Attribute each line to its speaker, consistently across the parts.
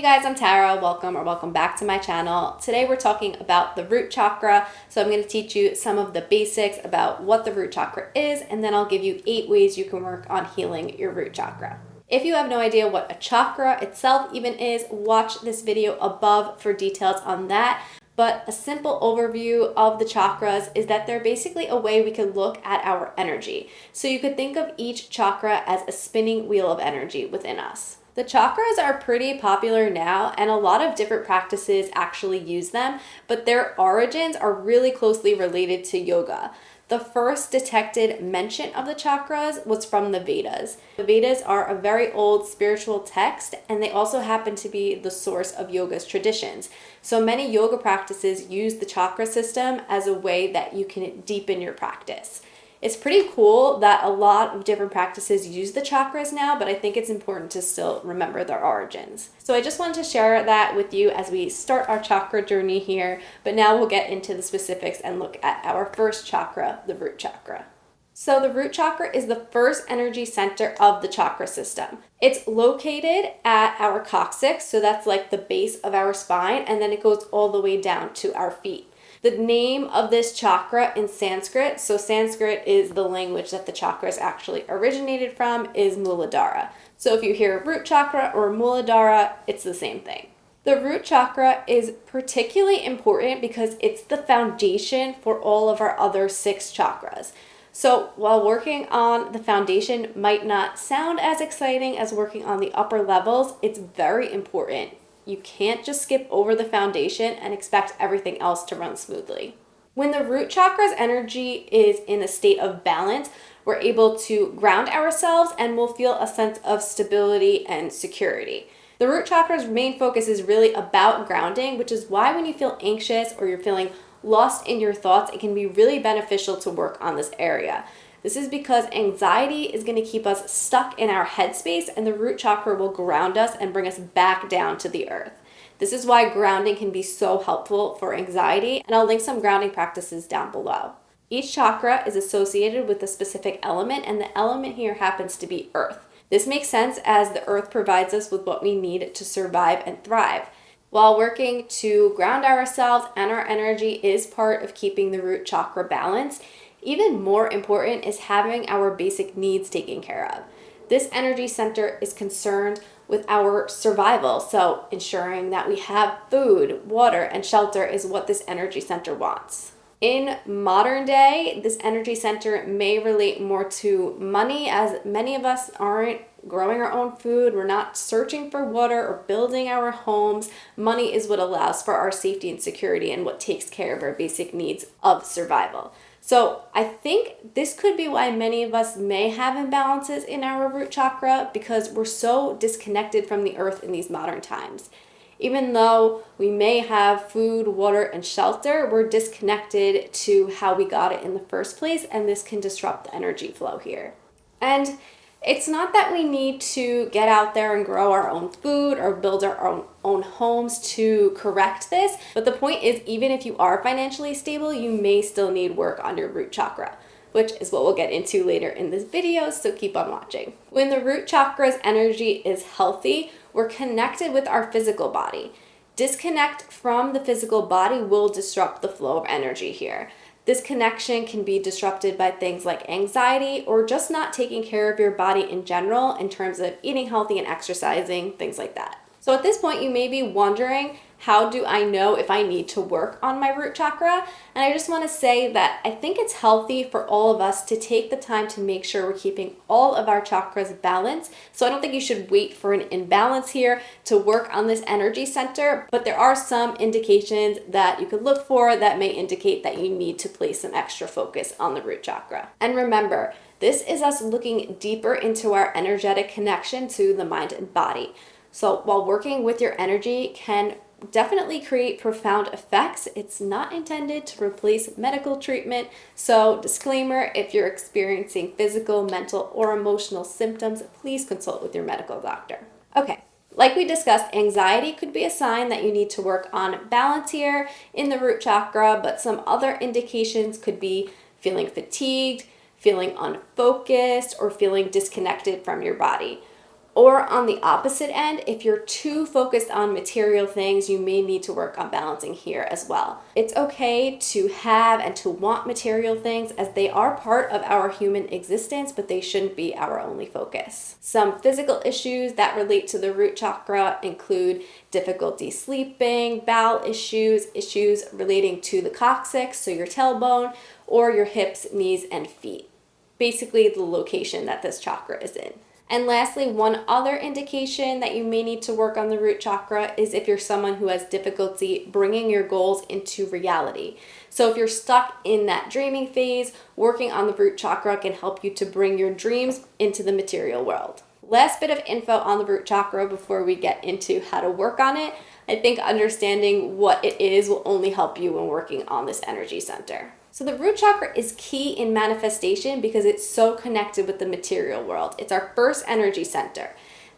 Speaker 1: guys, I'm Tara. Welcome back to my channel. Today we're talking about the root chakra. So I'm going to teach you some of the basics about what the root chakra is, and then I'll give you 8 ways you can work on healing your root chakra. If you have no idea what a chakra itself even is, watch this video above for details on that. But a simple overview of the chakras is that they're basically a way we can look at our energy. So you could think of each chakra as a spinning wheel of energy within us. The chakras are pretty popular now, and a lot of different practices actually use them, but their origins are really closely related to yoga. The first detected mention of the chakras was from the Vedas. The Vedas are a very old spiritual text, and they also happen to be the source of yoga's traditions. So many yoga practices use the chakra system as a way that you can deepen your practice. It's pretty cool that a lot of different practices use the chakras now, but I think it's important to still remember their origins. So I just wanted to share that with you as we start our chakra journey here, but now we'll get into the specifics and look at our first chakra, the root chakra. So the root chakra is the first energy center of the chakra system. It's located at our coccyx, so that's like the base of our spine, and then it goes all the way down to our feet. The name of this chakra in Sanskrit, so Sanskrit is the language that the chakras actually originated from, is muladhara. So if you hear root chakra or muladhara, it's the same thing. The root chakra is particularly important because it's the foundation for all of our other 6 chakras. So while working on the foundation might not sound as exciting as working on the upper levels, it's very important. You can't just skip over the foundation and expect everything else to run smoothly. When the root chakra's energy is in a state of balance, we're able to ground ourselves and we'll feel a sense of stability and security. The root chakra's main focus is really about grounding, which is why when you feel anxious or you're feeling lost in your thoughts, it can be really beneficial to work on this area. This is because anxiety is going to keep us stuck in our headspace, and the root chakra will ground us and bring us back down to the earth. This is why grounding can be so helpful for anxiety, and I'll link some grounding practices down below. Each chakra is associated with a specific element, and the element here happens to be earth. This makes sense as the earth provides us with what we need to survive and thrive. While working to ground ourselves and our energy is part of keeping the root chakra balanced, even more important is having our basic needs taken care of. This energy center is concerned with our survival, so ensuring that we have food, water, and shelter is what this energy center wants. In modern day, this energy center may relate more to money, as many of us aren't growing our own food, we're not searching for water or building our homes. Money is what allows for our safety and security and what takes care of our basic needs of survival. So I think this could be why many of us may have imbalances in our root chakra, because we're so disconnected from the earth in these modern times. Even though we may have food, water, and shelter, we're disconnected to how we got it in the first place, and this can disrupt the energy flow here. And it's not that we need to get out there and grow our own food or build our own homes to correct this, but the point is, even if you are financially stable, you may still need work on your root chakra, which is what we'll get into later in this video, so keep on watching. When the root chakra's energy is healthy, we're connected with our physical body. Disconnect from the physical body will disrupt the flow of energy here. This connection can be disrupted by things like anxiety or just not taking care of your body in general in terms of eating healthy and exercising, things like that. So at this point, you may be wondering, how do I know if I need to work on my root chakra? And I just want to say that I think it's healthy for all of us to take the time to make sure we're keeping all of our chakras balanced. So I don't think you should wait for an imbalance here to work on this energy center, but there are some indications that you could look for that may indicate that you need to place some extra focus on the root chakra. And remember, this is us looking deeper into our energetic connection to the mind and body. So while working with your energy can definitely create profound effects, it's not intended to replace medical treatment. So disclaimer, if you're experiencing physical, mental, or emotional symptoms, please consult with your medical doctor. Okay, like we discussed, anxiety could be a sign that you need to work on balance here in the root chakra, but some other indications could be feeling fatigued, feeling unfocused, or feeling disconnected from your body. Or on the opposite end, if you're too focused on material things, you may need to work on balancing here as well. It's okay to have and to want material things as they are part of our human existence, but they shouldn't be our only focus. Some physical issues that relate to the root chakra include difficulty sleeping, bowel issues, issues relating to the coccyx, so your tailbone, or your hips, knees, and feet. Basically the location that this chakra is in. And lastly, one other indication that you may need to work on the root chakra is if you're someone who has difficulty bringing your goals into reality. So if you're stuck in that dreaming phase, working on the root chakra can help you to bring your dreams into the material world. Last bit of info on the root chakra before we get into how to work on it. I think understanding what it is will only help you when working on this energy center. So the root chakra is key in manifestation because it's so connected with the material world. It's our first energy center.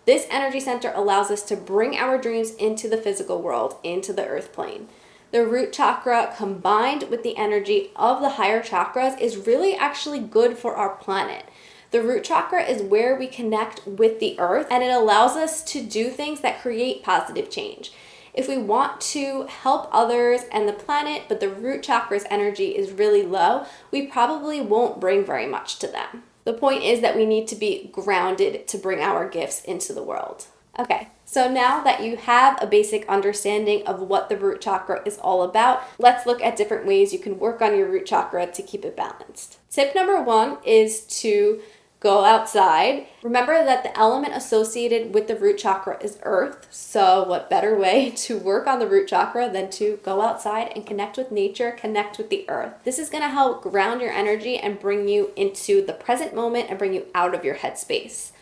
Speaker 1: This energy center allows us to bring our dreams into the physical world, into the earth plane. The root chakra combined with the energy of the higher chakras is really actually good for our planet. The root chakra is where we connect with the earth, and it allows us to do things that create positive change. If we want to help others and the planet, but the root chakra's energy is really low, we probably won't bring very much to them. The point is that we need to be grounded to bring our gifts into the world. Okay, so now that you have a basic understanding of what the root chakra is all about, let's look at different ways you can work on your root chakra to keep it balanced. Tip number 1 is to go outside. Remember that the element associated with the root chakra is earth, so what better way to work on the root chakra than to go outside and connect with nature, connect with the earth. This is going to help ground your energy and bring you into the present moment and bring you out of your headspace.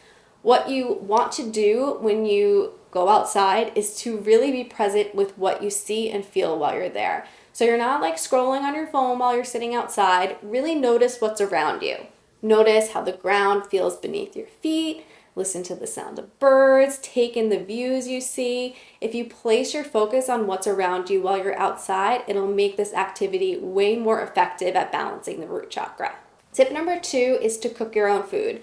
Speaker 1: What you want to do when you go outside is to really be present with what you see and feel while you're there. So you're not like scrolling on your phone while you're sitting outside. Really notice what's around you. Notice how the ground feels beneath your feet. Listen to the sound of birds. Take in the views you see. If you place your focus on what's around you while you're outside, it'll make this activity way more effective at balancing the root chakra. Tip number 2 is to cook your own food.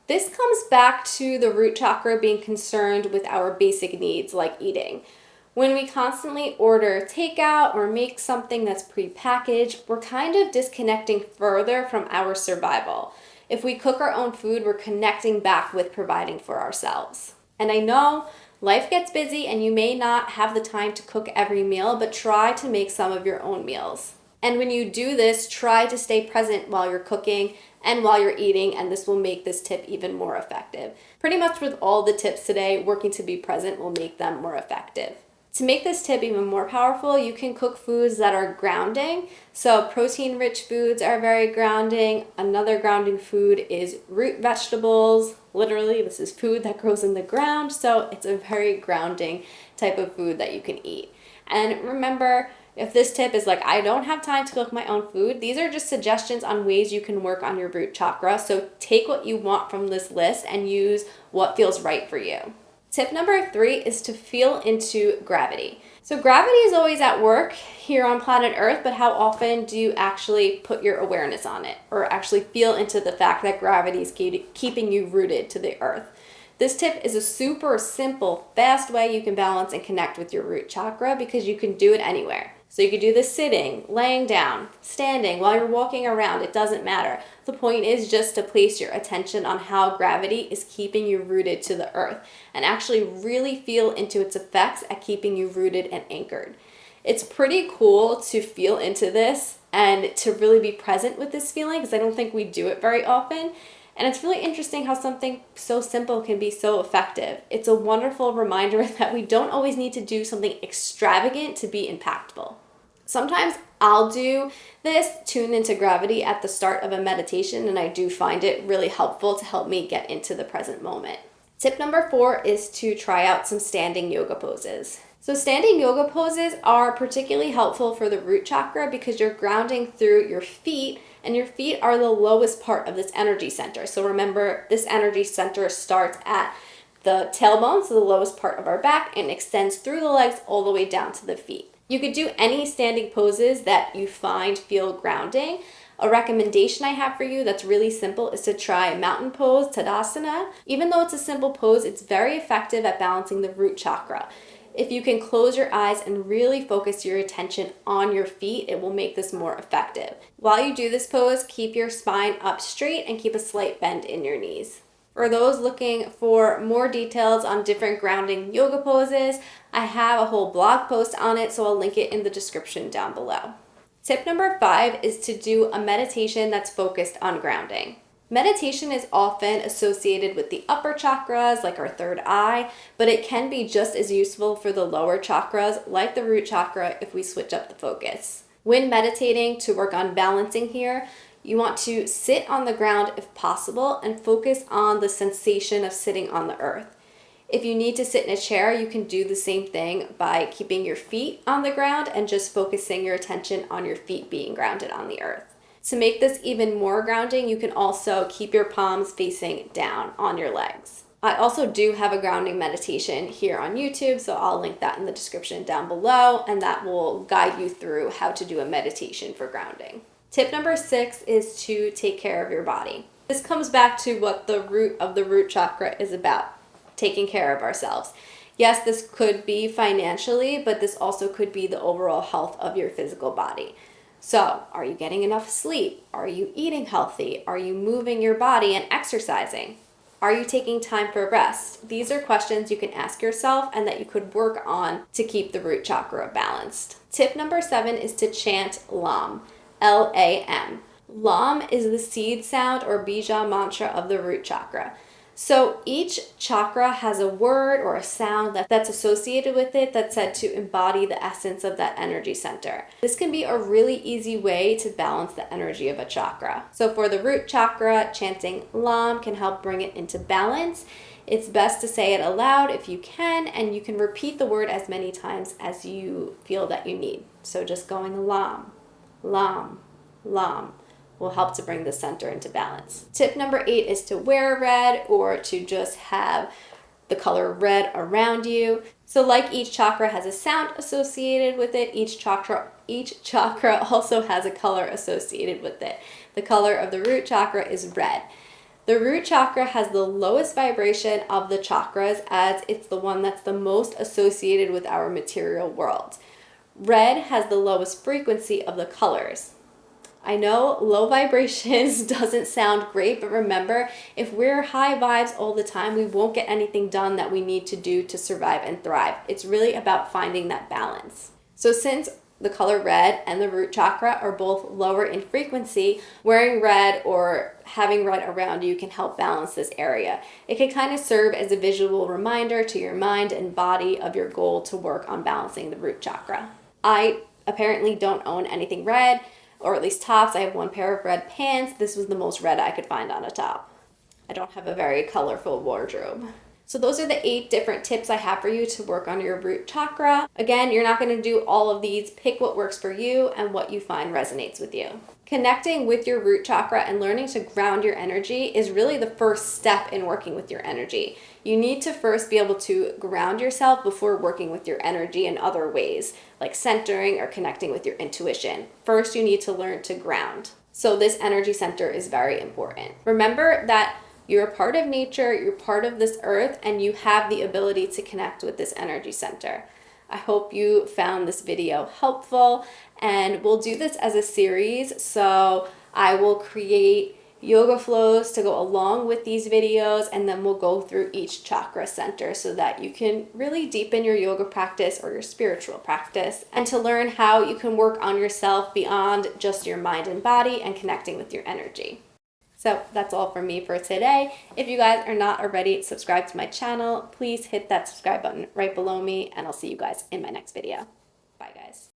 Speaker 1: This comes back to the root chakra being concerned with our basic needs like eating. When we constantly order takeout or make something that's prepackaged, we're kind of disconnecting further from our survival. If we cook our own food, we're connecting back with providing for ourselves. And I know life gets busy and you may not have the time to cook every meal, but try to make some of your own meals. And when you do this, try to stay present while you're cooking and while you're eating, and this will make this tip even more effective. Pretty much with all the tips today, working to be present will make them more effective. To make this tip even more powerful, you can cook foods that are grounding. So protein-rich foods are very grounding. Another grounding food is root vegetables. Literally, this is food that grows in the ground, so it's a very grounding type of food that you can eat. And remember, if this tip is like, I don't have time to cook my own food, these are just suggestions on ways you can work on your root chakra. So take what you want from this list and use what feels right for you. Tip number 3 is to feel into gravity. So gravity is always at work here on planet Earth, but how often do you actually put your awareness on it or actually feel into the fact that gravity is keeping you rooted to the earth? This tip is a super simple, fast way you can balance and connect with your root chakra because you can do it anywhere. So you could do this sitting, laying down, standing, while you're walking around, it doesn't matter. The point is just to place your attention on how gravity is keeping you rooted to the earth and actually really feel into its effects at keeping you rooted and anchored. It's pretty cool to feel into this and to really be present with this feeling because I don't think we do it very often. And it's really interesting how something so simple can be so effective. It's a wonderful reminder that we don't always need to do something extravagant to be impactful. Sometimes I'll do this, tune into gravity at the start of a meditation, and I do find it really helpful to help me get into the present moment. Tip number 4 is to try out some standing yoga poses. So standing yoga poses are particularly helpful for the root chakra because you're grounding through your feet, and your feet are the lowest part of this energy center. So remember, this energy center starts at the tailbone, so the lowest part of our back, and extends through the legs all the way down to the feet. You could do any standing poses that you find feel grounding. A recommendation I have for you that's really simple is to try mountain pose, Tadasana. Even though it's a simple pose, it's very effective at balancing the root chakra. If you can close your eyes and really focus your attention on your feet, it will make this more effective. While you do this pose, keep your spine up straight and keep a slight bend in your knees. For those looking for more details on different grounding yoga poses, I have a whole blog post on it, so I'll link it in the description down below. Tip number 5 is to do a meditation that's focused on grounding. Meditation is often associated with the upper chakras, like our third eye, but it can be just as useful for the lower chakras, like the root chakra, if we switch up the focus. When meditating, to work on balancing here, you want to sit on the ground if possible and focus on the sensation of sitting on the earth. If you need to sit in a chair, you can do the same thing by keeping your feet on the ground and just focusing your attention on your feet being grounded on the earth. To make this even more grounding, you can also keep your palms facing down on your legs. I also do have a grounding meditation here on YouTube, so I'll link that in the description down below, and that will guide you through how to do a meditation for grounding. Tip number 6 is to take care of your body. This comes back to what the root of the root chakra is about, taking care of ourselves. Yes, this could be financially, but this also could be the overall health of your physical body. So, are you getting enough sleep? Are you eating healthy? Are you moving your body and exercising? Are you taking time for rest? These are questions you can ask yourself and that you could work on to keep the root chakra balanced. Tip number 7 is to chant LAM, L-A-M. LAM is the seed sound or bija mantra of the root chakra. So each chakra has a word or a sound that's associated with it that's said to embody the essence of that energy center. This can be a really easy way to balance the energy of a chakra. So for the root chakra, chanting LAM can help bring it into balance. It's best to say it aloud if you can, and you can repeat the word as many times as you feel that you need. So just going LAM, LAM, LAM will help to bring the center into balance. Tip number 8 is to wear red or to just have the color red around you. So like each chakra has a sound associated with it, each chakra also has a color associated with it. The color of the root chakra is red. The root chakra has the lowest vibration of the chakras as it's the one that's the most associated with our material world. Red has the lowest frequency of the colors. I know low vibrations doesn't sound great, but remember, if we're high vibes all the time, we won't get anything done that we need to do to survive and thrive. It's really about finding that balance. So since the color red and the root chakra are both lower in frequency, wearing red or having red around you can help balance this area. It can kind of serve as a visual reminder to your mind and body of your goal to work on balancing the root chakra. I apparently don't own anything red, or at least tops. I have one pair of red pants. This was the most red I could find on a top. I don't have a very colorful wardrobe. So those are the 8 different tips I have for you to work on your root chakra. Again, you're not going to do all of these. Pick what works for you and what you find resonates with you. Connecting with your root chakra and learning to ground your energy is really the first step in working with your energy. You need to first be able to ground yourself before working with your energy in other ways, like centering or connecting with your intuition. First, you need to learn to ground. So this energy center is very important. Remember that you're a part of nature, you're part of this earth, and you have the ability to connect with this energy center. I hope you found this video helpful, and we'll do this as a series. So I will create yoga flows to go along with these videos, and then we'll go through each chakra center so that you can really deepen your yoga practice or your spiritual practice, and to learn how you can work on yourself beyond just your mind and body and connecting with your energy. So that's all from me for today. If you guys are not already subscribed to my channel, please hit that subscribe button right below me, and I'll see you guys in my next video. Bye guys.